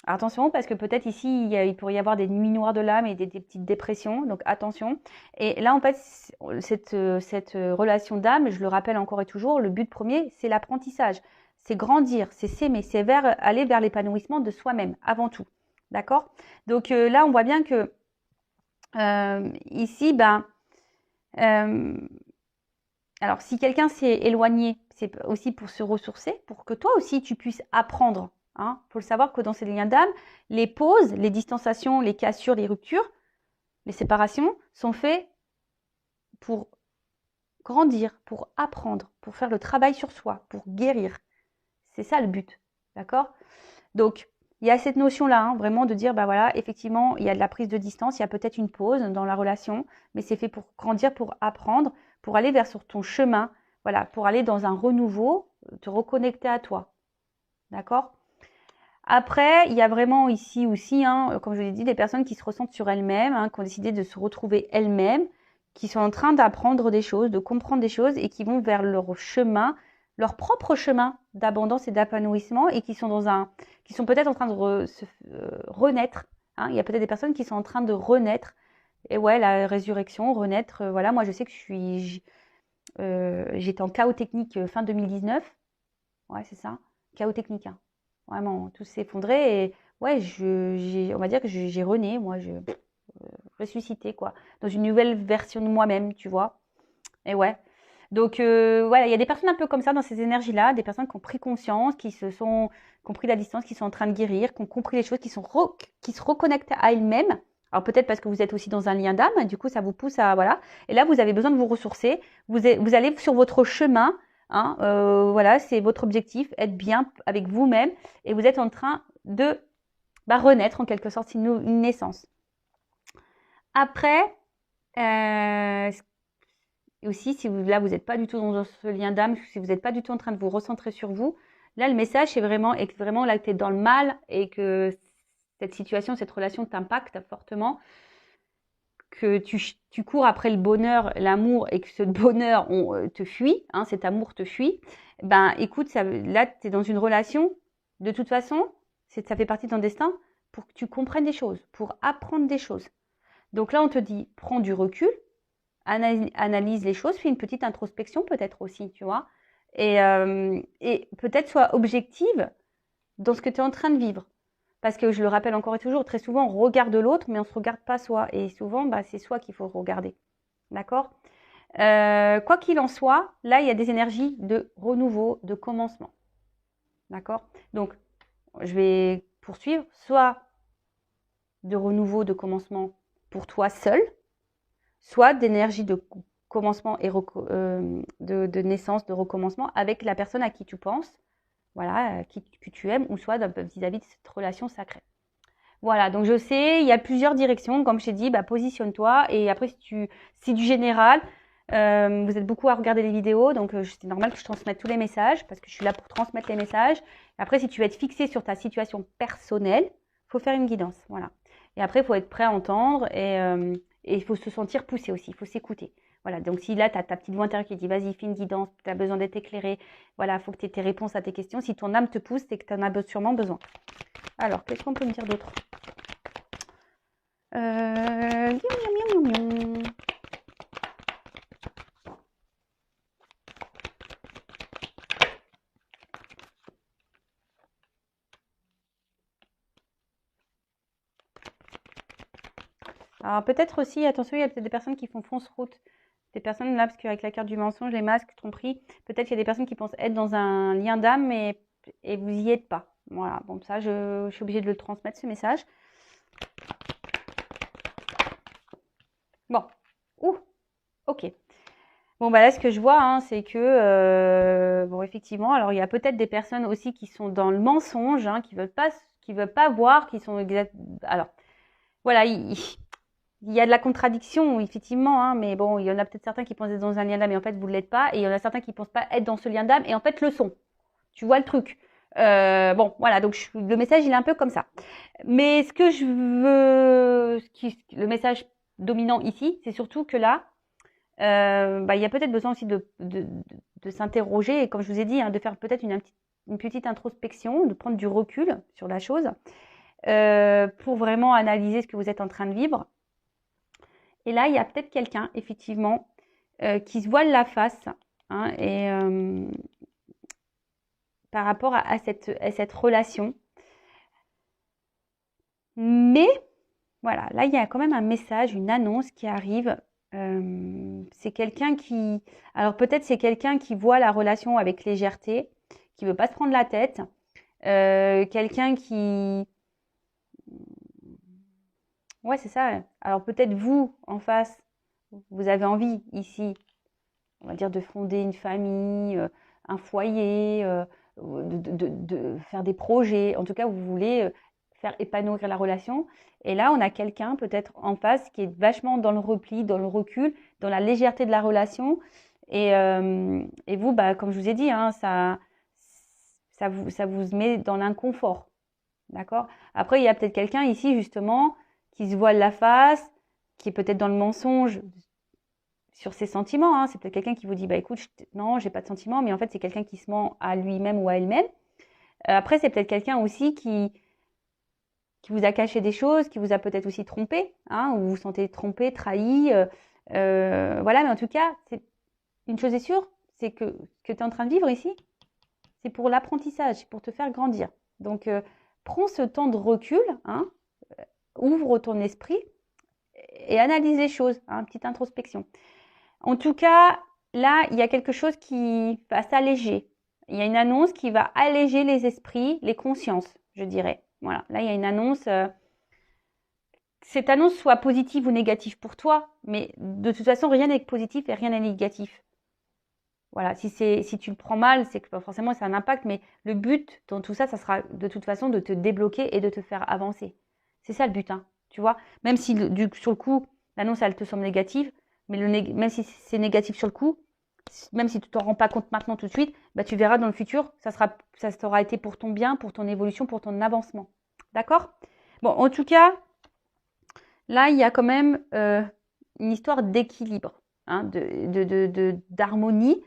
A: Attention, parce que peut-être ici, il pourrait y avoir des nuits noires de l'âme et des petites dépressions, donc attention. Et là, en fait, cette relation d'âme, je le rappelle encore et toujours, le but premier, c'est l'apprentissage, c'est grandir, c'est s'aimer, c'est aller vers l'épanouissement de soi-même, avant tout. D'accord? Donc là, on voit bien que ici, alors si quelqu'un s'est éloigné, c'est aussi pour se ressourcer, pour que toi aussi, tu puisses apprendre. Hein. Faut le savoir que dans ces liens d'âme, les pauses, les distanciations, les cassures, les ruptures, les séparations sont faits pour grandir, pour apprendre, pour faire le travail sur soi, pour guérir. C'est ça le but, d'accord? Donc, il y a cette notion-là, hein, vraiment de dire, voilà, effectivement, il y a de la prise de distance, il y a peut-être une pause dans la relation, mais c'est fait pour grandir, pour apprendre, pour aller vers sur ton chemin, voilà, pour aller dans un renouveau, te reconnecter à toi, d'accord? Après, il y a vraiment ici aussi, hein, comme je l'ai dit, des personnes qui se ressentent sur elles-mêmes, hein, qui ont décidé de se retrouver elles-mêmes, qui sont en train d'apprendre des choses, de comprendre des choses et qui vont vers leur chemin, leur propre chemin d'abondance et d'épanouissement et qui sont peut-être en train de se renaître. Hein. Il y a peut-être des personnes qui sont en train de renaître. Et ouais, la résurrection, renaître. Voilà, moi je sais que j'étais en chaos technique fin 2019. Ouais, c'est ça, chaos technique. Hein. Vraiment, tout s'est effondré et ouais, on va dire que j'ai rené, moi, ressuscité, quoi, dans une nouvelle version de moi-même, tu vois. Et ouais. Donc, voilà, il y a des personnes un peu comme ça dans ces énergies-là, des personnes qui ont pris conscience, qui ont pris la distance, qui sont en train de guérir, qui ont compris les choses, qui se reconnectent à elles-mêmes. Alors peut-être parce que vous êtes aussi dans un lien d'âme, du coup, ça vous pousse à, voilà. Et là, vous avez besoin de vous ressourcer. Vous allez sur votre chemin. Hein, voilà, c'est votre objectif, être bien avec vous-même et vous êtes en train de renaître en quelque sorte, c'est une naissance. Après, aussi, si vous n'êtes pas du tout dans ce lien d'âme, si vous n'êtes pas du tout en train de vous recentrer sur vous, là, le message, c'est vraiment là que tu es dans le mal et que cette situation, cette relation t'impacte fortement. que tu cours après le bonheur, l'amour, et que ce bonheur te fuit, hein, cet amour te fuit, ben écoute, là, tu es dans une relation, de toute façon, ça fait partie de ton destin pour que tu comprennes des choses, pour apprendre des choses. Donc là, on te dit, prends du recul, analyse les choses, fais une petite introspection peut-être aussi, tu vois, et peut-être sois objective dans ce que tu es en train de vivre. Parce que je le rappelle encore et toujours, très souvent, on regarde l'autre, mais on ne se regarde pas soi. Et souvent, bah, c'est soi qu'il faut regarder. D'accord? Quoi qu'il en soit, là, il y a des énergies de renouveau, de commencement. D'accord? Donc, je vais poursuivre. Soit de renouveau, de commencement pour toi seul, soit d'énergie de commencement et de naissance, de recommencement avec la personne à qui tu penses, voilà, que tu aimes, ou soit vis-à-vis de cette relation sacrée. Voilà, donc je sais, il y a plusieurs directions. Comme je t'ai dit, bah, positionne-toi. Et après, si c'est du général, vous êtes beaucoup à regarder les vidéos, donc c'est normal que je transmette tous les messages, parce que je suis là pour transmettre les messages. Après, si tu veux être fixé sur ta situation personnelle, il faut faire une guidance. Voilà. Et après, il faut être prêt à entendre et il faut se sentir poussé aussi, il faut s'écouter. Voilà, donc si là, tu as ta petite voix intérieure qui dit vas-y, fais une guidance, tu as besoin d'être éclairé, voilà, il faut que tu aies tes réponses à tes questions. Si ton âme te pousse, c'est que tu en as sûrement besoin. Alors, qu'est-ce qu'on peut me dire d'autre? Alors peut-être aussi, attention, il y a peut-être des personnes qui font fausse route. Des personnes là, parce qu'avec la carte du mensonge, les masques, tromperie, peut-être qu'il y a des personnes qui pensent être dans un lien d'âme et vous y êtes pas. Voilà, bon ça, je suis obligée de le transmettre, ce message. Bon, ouh, ok. Bon, bah là, ce que je vois, hein, c'est que, bon, effectivement, alors il y a peut-être des personnes aussi qui sont dans le mensonge, hein, qui veulent pas voir, qui sont alors, voilà, il y a de la contradiction, effectivement, hein, mais bon, il y en a peut-être certains qui pensent être dans un lien d'âme et en fait, vous ne l'êtes pas, et il y en a certains qui pensent pas être dans ce lien d'âme et en fait, le sont. Tu vois le truc. Bon, voilà, donc le message, il est un peu comme ça. Mais ce que je veux, le message dominant ici, c'est surtout que là, bah, il y a peut-être besoin aussi de s'interroger, et comme je vous ai dit, hein, de faire peut-être une petite introspection, de prendre du recul sur la chose, pour vraiment analyser ce que vous êtes en train de vivre. Et là, il y a peut-être quelqu'un, effectivement, qui se voile la face, hein, et par rapport à cette relation. Mais, voilà, là, il y a quand même un message, une annonce qui arrive. C'est quelqu'un qui... Alors peut-être c'est quelqu'un qui voit la relation avec légèreté, qui veut pas se prendre la tête. Quelqu'un qui... Ouais, c'est ça. Alors peut-être vous, en face, vous avez envie ici, on va dire, de fonder une famille, un foyer, de faire des projets. En tout cas, vous voulez faire épanouir la relation. Et là, on a quelqu'un peut-être en face qui est vachement dans le repli, dans le recul, dans la légèreté de la relation. Et vous, bah, comme je vous ai dit, hein, ça vous met dans l'inconfort. D'accord? Après, il y a peut-être quelqu'un ici, justement, qui se voile la face, qui est peut-être dans le mensonge sur ses sentiments. Hein. C'est peut-être quelqu'un qui vous dit, bah écoute, non, j'ai pas de sentiments, mais en fait, c'est quelqu'un qui se ment à lui-même ou à elle-même. Après, c'est peut-être quelqu'un aussi qui vous a caché des choses, qui vous a peut-être aussi trompé, hein, ou vous vous sentez trompé, trahi. Voilà, mais en tout cas, une chose est sûre, c'est que ce que tu es en train de vivre ici, c'est pour l'apprentissage, c'est pour te faire grandir. Donc, prends ce temps de recul, hein, ouvre ton esprit et analyse les choses, hein, petite introspection. En tout cas, là, il y a quelque chose qui va s'alléger. Il y a une annonce qui va alléger les esprits, les consciences, je dirais. Voilà, là, il y a une annonce. Cette annonce soit positive ou négative pour toi, mais de toute façon, rien n'est positif et rien n'est négatif. Voilà, si tu le prends mal, c'est que forcément, c'est un impact, mais le but dans tout ça, ça sera de toute façon de te débloquer et de te faire avancer. C'est ça le but, hein, tu vois. Même si sur le coup, l'annonce, elle te semble négative, mais même si c'est négatif sur le coup, même si tu t'en rends pas compte maintenant tout de suite, bah, tu verras dans le futur, ça t'aura été pour ton bien, pour ton évolution, pour ton avancement. D'accord? Bon, en tout cas, là, il y a quand même une histoire d'équilibre, hein, d'harmonie.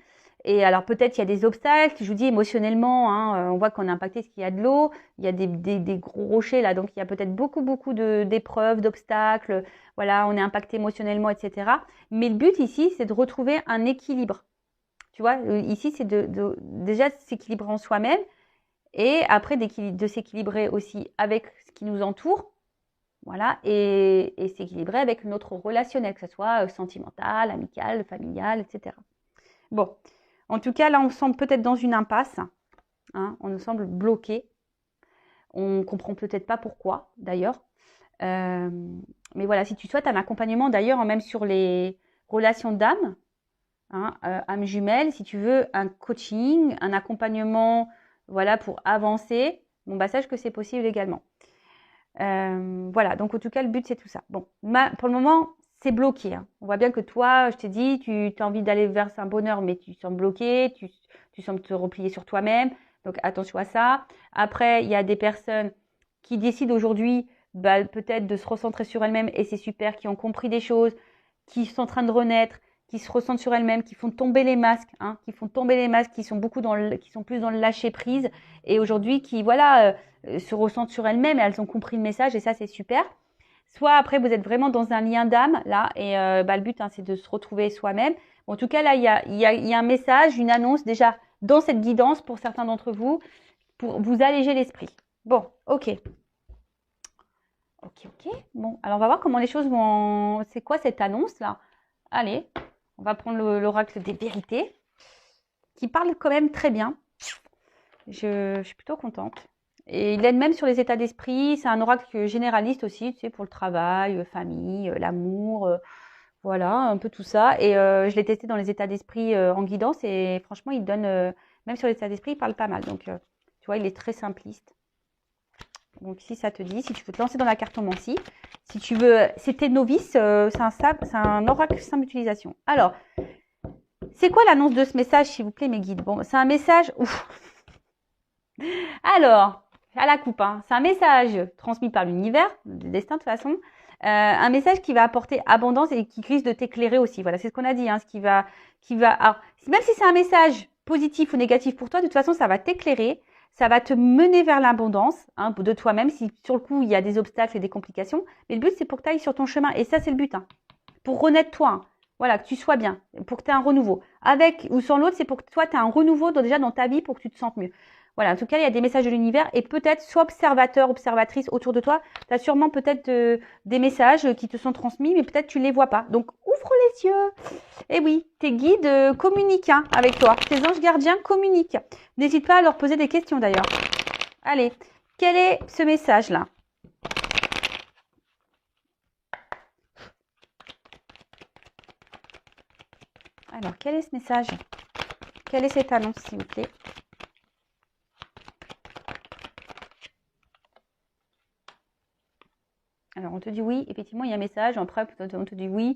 A: Et alors peut-être il y a des obstacles, je vous dis émotionnellement, hein, on voit qu'on est impacté parce qu'il y a de l'eau, il y a des gros rochers là, donc il y a peut-être beaucoup d'épreuves, d'obstacles, voilà, on est impacté émotionnellement, etc. Mais le but ici, c'est de retrouver un équilibre. Tu vois, ici, c'est déjà s'équilibrer en soi-même et après de s'équilibrer aussi avec ce qui nous entoure, voilà, et s'équilibrer avec notre relationnel, que ce soit sentimental, amical, familial, etc. Bon, en tout cas, là, on semble peut-être dans une impasse, hein, on nous semble bloqué. On ne comprend peut-être pas pourquoi, d'ailleurs. Mais voilà, si tu souhaites un accompagnement, d'ailleurs, même sur les relations d'âme, hein, âme jumelle, si tu veux un coaching, un accompagnement, voilà, pour avancer, bon, bah, sache que c'est possible également. Voilà, donc en tout cas, le but, c'est tout ça. Bon, pour le moment, c'est bloqué, hein. On voit bien que toi, je t'ai dit, tu as envie d'aller vers un bonheur, mais tu sembles bloqué, tu sembles te replier sur toi-même. Donc, attention à ça. Après, il y a des personnes qui décident aujourd'hui, bah, peut-être de se recentrer sur elles-mêmes, et c'est super, qui ont compris des choses, qui sont en train de renaître, qui se ressentent sur elles-mêmes, qui font tomber les masques, hein, qui font tomber les masques, qui sont qui sont plus dans le lâcher prise, et aujourd'hui qui, voilà, se ressentent sur elles-mêmes et elles ont compris le message et ça c'est super. Soit après vous êtes vraiment dans un lien d'âme là et bah, le but hein, c'est de se retrouver soi-même. Bon, en tout cas là il y a un message, une annonce déjà dans cette guidance pour certains d'entre vous pour vous alléger l'esprit. Bon, ok. Bon, alors on va voir comment les choses vont. C'est quoi cette annonce là? Allez, on va prendre l'oracle des vérités qui parle quand même très bien. Je suis plutôt contente. Et il aide même sur les états d'esprit. C'est un oracle généraliste aussi, tu sais, pour le travail, famille, l'amour, voilà, un peu tout ça. Et je l'ai testé dans les états d'esprit en guidance et franchement, il donne, même sur les états d'esprit, il parle pas mal. Donc, tu vois, il est très simpliste. Donc, si ça te dit, si tu veux te lancer dans la cartomancie, si tu veux, si t'es novice, c'est un oracle simple d'utilisation. Alors, c'est quoi l'annonce de ce message, s'il vous plaît, mes guides? Bon, c'est un message. Ouf. Alors, à la coupe, hein. C'est un message transmis par l'univers, le destin de toute façon, un message qui va apporter abondance et qui risque de t'éclairer aussi. Voilà, c'est ce qu'on a dit, hein, alors, même si c'est un message positif ou négatif pour toi, de toute façon, ça va t'éclairer, ça va te mener vers l'abondance, hein, de toi-même. Si sur le coup il y a des obstacles et des complications, mais le but c'est pour que tu ailles sur ton chemin et ça c'est le but, hein, pour renaître toi. Hein. Voilà, que tu sois bien, pour que tu aies un renouveau. Avec ou sans l'autre, c'est pour que toi tu aies un renouveau déjà dans ta vie pour que tu te sentes mieux. Voilà, en tout cas, il y a des messages de l'univers et peut-être, sois observateur, observatrice autour de toi. Tu as sûrement peut-être des messages qui te sont transmis, mais peut-être tu ne les vois pas. Donc, ouvre les yeux. Et oui, tes guides communiquent hein, avec toi. Tes anges gardiens communiquent. N'hésite pas à leur poser des questions d'ailleurs. Allez, quel est ce message-là? Alors, quel est ce message? Quelle est cette annonce, s'il vous plaît? Alors, on te dit oui, effectivement, il y a un message. Après, on te dit oui,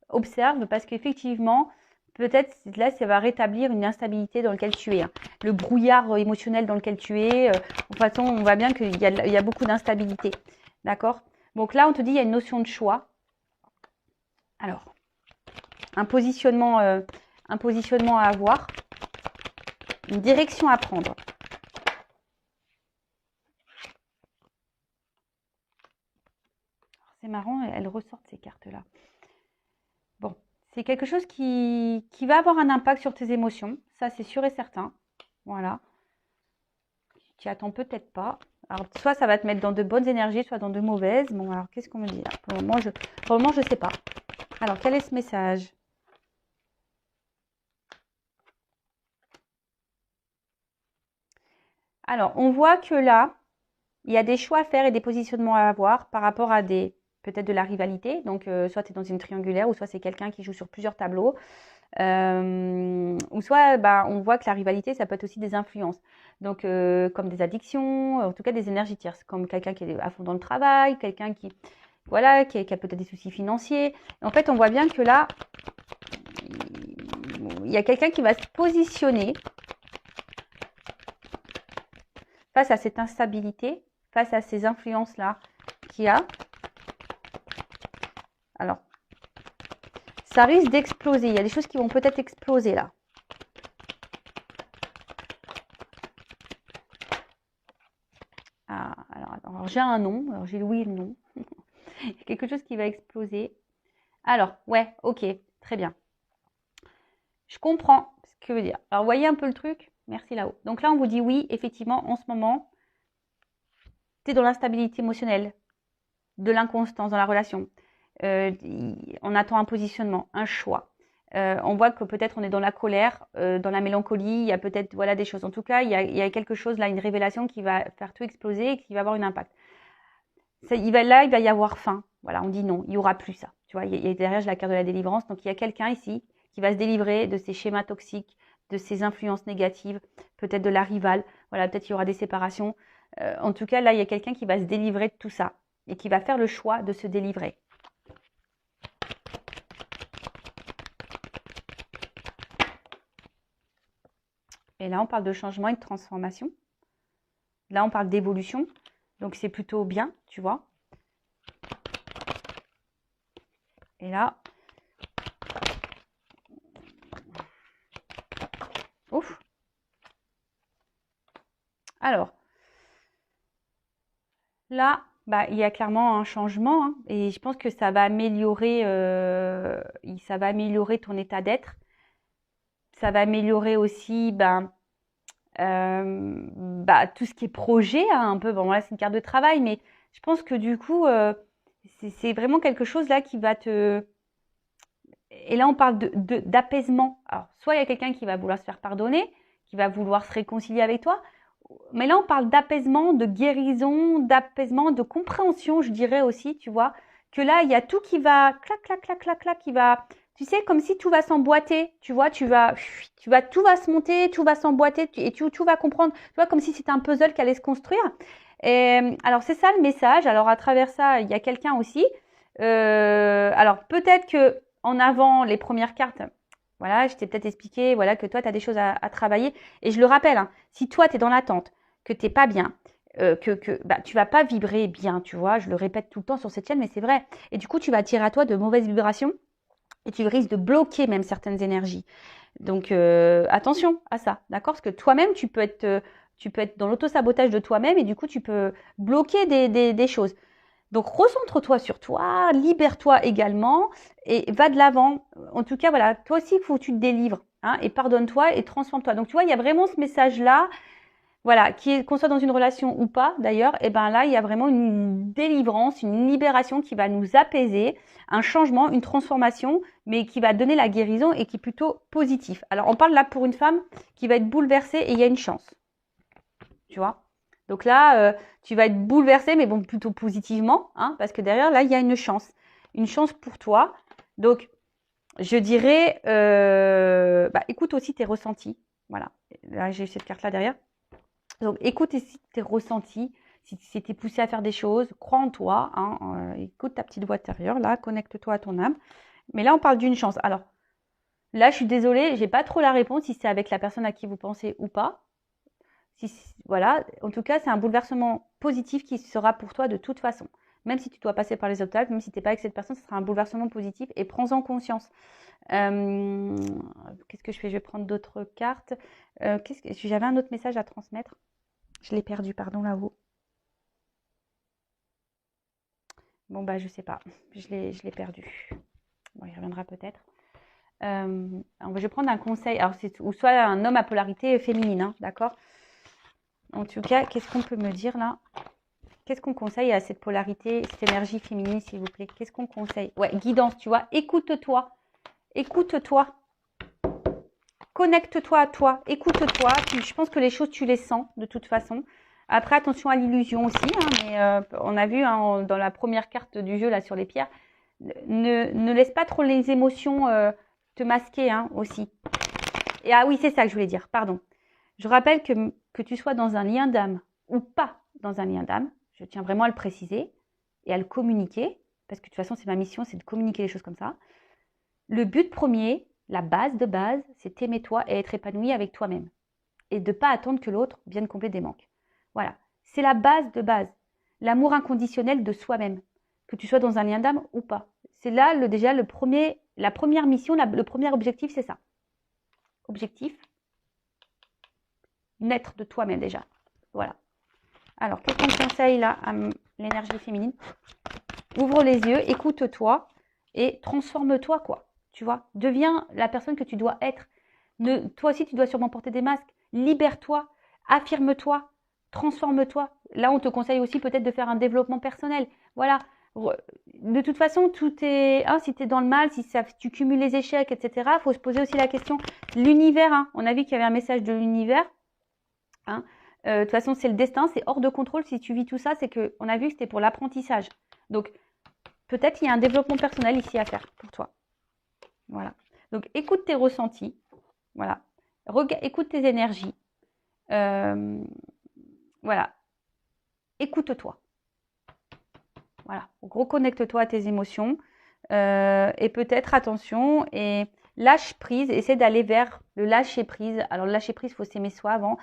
A: observe, parce qu'effectivement, peut-être là, ça va rétablir une instabilité dans laquelle tu es. Hein. Le brouillard émotionnel dans lequel tu es. De toute façon, on voit bien qu'il y a beaucoup d'instabilité. D'accord? Donc là, on te dit il y a une notion de choix. Alors, un positionnement à avoir. Une direction à prendre. C'est marrant, elles ressortent ces cartes-là. Bon, c'est quelque chose qui va avoir un impact sur tes émotions. Ça, c'est sûr et certain. Voilà. Tu attends peut-être pas. Alors, soit ça va te mettre dans de bonnes énergies, soit dans de mauvaises. Bon, alors, qu'est-ce qu'on me dit là? Pour le moment, je ne sais pas. Alors, quel est ce message? Alors, on voit que là, il y a des choix à faire et des positionnements à avoir par rapport à peut-être de la rivalité. Donc, soit tu es dans une triangulaire ou soit c'est quelqu'un qui joue sur plusieurs tableaux. Ou soit bah, on voit que la rivalité, ça peut être aussi des influences. Donc, comme des addictions, en tout cas des énergies tierces, comme quelqu'un qui est à fond dans le travail, quelqu'un qui, voilà, qui a peut-être des soucis financiers. Et en fait, on voit bien que là, il y a quelqu'un qui va se positionner face à cette instabilité, face à ces influences-là qu'il y a. Alors, ça risque d'exploser. Il y a des choses qui vont peut-être exploser là. Ah, alors j'ai un nom, alors j'ai le oui et le non. Il y a quelque chose qui va exploser. Alors, ouais, ok, très bien. Je comprends ce que veut dire. Alors, voyez un peu le truc. Merci là-haut. Donc là, on vous dit oui, effectivement, en ce moment, tu es dans l'instabilité émotionnelle, de l'inconstance dans la relation. On attend un positionnement, un choix. On voit que peut-être on est dans la colère, dans la mélancolie, il y a peut-être voilà, des choses. En tout cas, il y a quelque chose là, une révélation qui va faire tout exploser et qui va avoir un impact. Il va y avoir fin. Voilà, on dit non, il n'y aura plus ça. Tu vois, derrière, j'ai la carte de la délivrance. Donc, il y a quelqu'un ici qui va se délivrer de ces schémas toxiques, de ces influences négatives, peut-être de la rivale. Voilà, peut-être il y aura des séparations. En tout cas, là, il y a quelqu'un qui va se délivrer de tout ça et qui va faire le choix de se délivrer. Et là, on parle de changement et de transformation. Là, on parle d'évolution. Donc, c'est plutôt bien, tu vois. Et là, ouf. Alors, là, bah, il y a clairement un changement hein, et je pense que ça va améliorer ton état d'être. Ça va améliorer aussi tout ce qui est projet, hein, un peu. Bon, là, c'est une carte de travail, mais je pense que du coup, c'est vraiment quelque chose là qui va te... Et là, on parle d'apaisement. Alors, soit il y a quelqu'un qui va vouloir se faire pardonner, qui va vouloir se réconcilier avec toi, mais là, on parle d'apaisement, de guérison, d'apaisement, de compréhension, je dirais aussi, tu vois, que là, il y a tout qui va clac, clac, clac, clac, clac, qui va, tu sais, comme si tout va s'emboîter, tu vois, tout va se monter, tout va s'emboîter et tout va comprendre, tu vois, comme si c'était un puzzle qui allait se construire. Et, alors, c'est ça le message. Alors, à travers ça, il y a quelqu'un aussi. Alors, peut-être que en avant, les premières cartes, voilà, je t'ai peut-être expliqué voilà, que toi, tu as des choses à travailler. Et je le rappelle, hein, si toi, tu es dans l'attente, que tu n'es pas bien, tu vas pas vibrer bien, tu vois. Je le répète tout le temps sur cette chaîne, mais c'est vrai. Et du coup, tu vas attirer à toi de mauvaises vibrations et tu risques de bloquer même certaines énergies. Donc, attention à ça, d'accord? Parce que toi-même, tu peux être dans l'auto-sabotage de toi-même et du coup, tu peux bloquer des choses. Donc, recentre-toi sur toi, libère-toi également et va de l'avant. En tout cas, voilà, toi aussi, il faut que tu te délivres hein, et pardonne-toi et transforme-toi. Donc, tu vois, il y a vraiment ce message-là, voilà, qu'on soit dans une relation ou pas d'ailleurs, et ben là, il y a vraiment une délivrance, une libération qui va nous apaiser, un changement, une transformation, mais qui va donner la guérison et qui est plutôt positif. Alors, on parle là pour une femme qui va être bouleversée et il y a une chance, tu vois. Donc là, tu vas être bouleversé, mais bon, plutôt positivement, hein, parce que derrière, là, il y a une chance pour toi. Donc, je dirais, écoute aussi tes ressentis. Voilà, là, j'ai cette carte-là derrière. Donc, écoute aussi tes ressentis. Si tu es poussé à faire des choses, crois en toi. Hein, écoute ta petite voix intérieure, là, connecte-toi à ton âme. Mais là, on parle d'une chance. Alors, là, je suis désolée, j'ai pas trop la réponse si c'est avec la personne à qui vous pensez ou pas. Voilà, en tout cas, c'est un bouleversement positif qui sera pour toi de toute façon. Même si tu dois passer par les obstacles, même si tu n'es pas avec cette personne, ce sera un bouleversement positif et prends-en conscience. Qu'est-ce que je fais? Je vais prendre d'autres cartes. J'avais un autre message à transmettre. Je l'ai perdu, pardon, là-haut. Bon, bah, je sais pas. Je l'ai perdu. Bon, il reviendra peut-être. Je vais prendre un conseil. Alors, ou soit un homme à polarité féminine, hein, d'accord? En tout cas, qu'est-ce qu'on peut me dire là? Qu'est-ce qu'on conseille à cette polarité, cette énergie féminine, s'il vous plaît? Qu'est-ce qu'on conseille? Ouais, guidance, tu vois. Écoute-toi. Écoute-toi. Connecte-toi à toi. Écoute-toi. Je pense que les choses, tu les sens de toute façon. Après, attention à l'illusion aussi. Hein, mais on a vu hein, dans la première carte du jeu, là, sur les pierres, ne laisse pas trop les émotions te masquer hein, aussi. Et ah oui, c'est ça que je voulais dire. Pardon. Je rappelle que tu sois dans un lien d'âme ou pas dans un lien d'âme, je tiens vraiment à le préciser et à le communiquer, parce que de toute façon, c'est ma mission, c'est de communiquer les choses comme ça. Le but premier, la base de base, c'est t'aimer toi et être épanoui avec toi-même. Et de ne pas attendre que l'autre vienne combler des manques. Voilà, c'est la base de base. L'amour inconditionnel de soi-même, que tu sois dans un lien d'âme ou pas. c'est là déjà la première mission, le premier objectif, c'est ça. Objectif, naître de toi-même déjà. Voilà. Alors, qu'est-ce qu'on conseille là à l'énergie féminine? Ouvre les yeux, écoute-toi et transforme-toi, quoi. Tu vois, deviens la personne que tu dois être. Toi aussi, tu dois sûrement porter des masques. Libère-toi, affirme-toi, transforme-toi. Là, on te conseille aussi peut-être de faire un développement personnel. Voilà. De toute façon, tout est... Hein, si tu es dans le mal, si tu cumules les échecs, etc., il faut se poser aussi la question. L'univers, hein, on a vu qu'il y avait un message de l'univers. Hein, de toute façon, c'est le destin, c'est hors de contrôle. Si tu vis tout ça, c'est qu'on a vu que c'était pour l'apprentissage. Donc, peut-être qu'il y a un développement personnel ici à faire pour toi. Voilà. Donc, écoute tes ressentis. Voilà. Écoute tes énergies. Voilà. Écoute-toi. Voilà. Reconnecte-toi à tes émotions. Et peut-être, attention, et lâche prise. Essaie d'aller vers le lâcher prise. Alors, le lâcher prise, il faut s'aimer soi avant.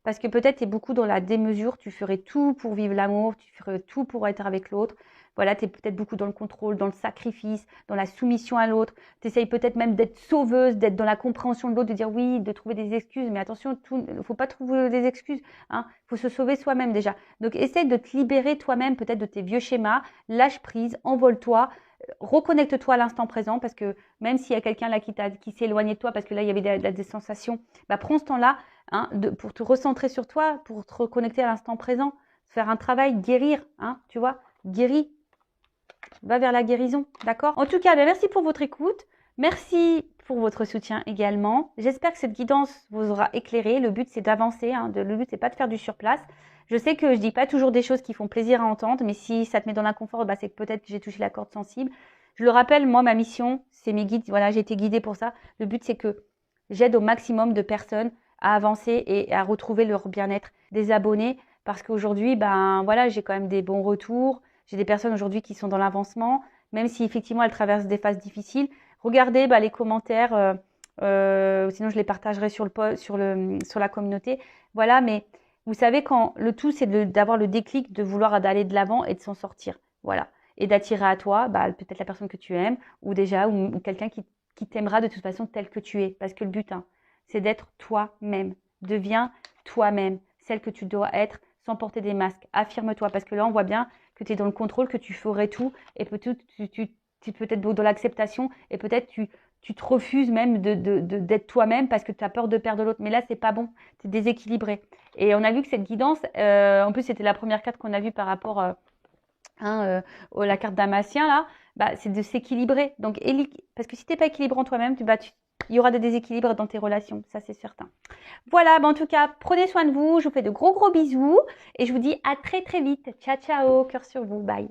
A: Parce que peut-être tu es beaucoup dans la démesure. Tu ferais tout pour vivre l'amour. Tu ferais tout pour être avec l'autre. Voilà, tu es peut-être beaucoup dans le contrôle, dans le sacrifice, dans la soumission à l'autre. Tu essayes peut-être même d'être sauveuse, d'être dans la compréhension de l'autre, de dire oui, de trouver des excuses. Mais attention, il ne faut pas trouver des excuses. Hein. Faut se sauver soi-même déjà. Donc, essaye de te libérer toi-même peut-être de tes vieux schémas. Lâche prise, envole-toi. Reconnecte-toi à l'instant présent parce que même s'il y a quelqu'un là qui s'est éloigné de toi parce que là, il y avait des sensations, bah, prends ce temps-là hein, pour te recentrer sur toi, pour te reconnecter à l'instant présent. Faire un travail, guérir, hein, tu vois, guéris. Va vers la guérison, d'accord? En tout cas, merci pour votre écoute. Merci pour votre soutien également. J'espère que cette guidance vous aura éclairé. Le but, c'est d'avancer. Hein. Le but, c'est pas de faire du surplace. Je sais que je dis pas toujours des choses qui font plaisir à entendre, mais si ça te met dans l'inconfort, bah, c'est que peut-être que j'ai touché la corde sensible. Je le rappelle, moi, ma mission, c'est mes guides. Voilà, j'ai été guidée pour ça. Le but, c'est que j'aide au maximum de personnes à avancer et à retrouver leur bien-être, des abonnés, parce qu'aujourd'hui, ben voilà, j'ai quand même des bons retours. J'ai des personnes aujourd'hui qui sont dans l'avancement, même si effectivement elles traversent des phases difficiles. Regardez les commentaires, sinon je les partagerai sur la communauté. Voilà, mais vous savez quand le tout c'est d'avoir le déclic, de vouloir aller de l'avant et de s'en sortir. Voilà, et d'attirer à toi peut-être la personne que tu aimes ou quelqu'un qui t'aimera de toute façon tel que tu es. Parce que le but, hein, c'est d'être toi-même. Deviens toi-même, celle que tu dois être sans porter des masques. Affirme-toi parce que là on voit bien que tu es dans le contrôle, que tu ferais tout et peut-être tu es peut-être dans l'acceptation et peut-être tu te refuses même d'être toi-même parce que tu as peur de perdre l'autre. Mais là, c'est pas bon, tu es déséquilibré. Et on a vu que cette guidance, en plus, c'était la première carte qu'on a vue par rapport à la carte Damasien, là, c'est de s'équilibrer. Donc, parce que si tu n'es pas équilibré en toi-même, il y aura des déséquilibres dans tes relations, ça c'est certain. Voilà, en tout cas, prenez soin de vous, je vous fais de gros bisous et je vous dis à très très vite. Ciao, ciao, cœur sur vous, bye.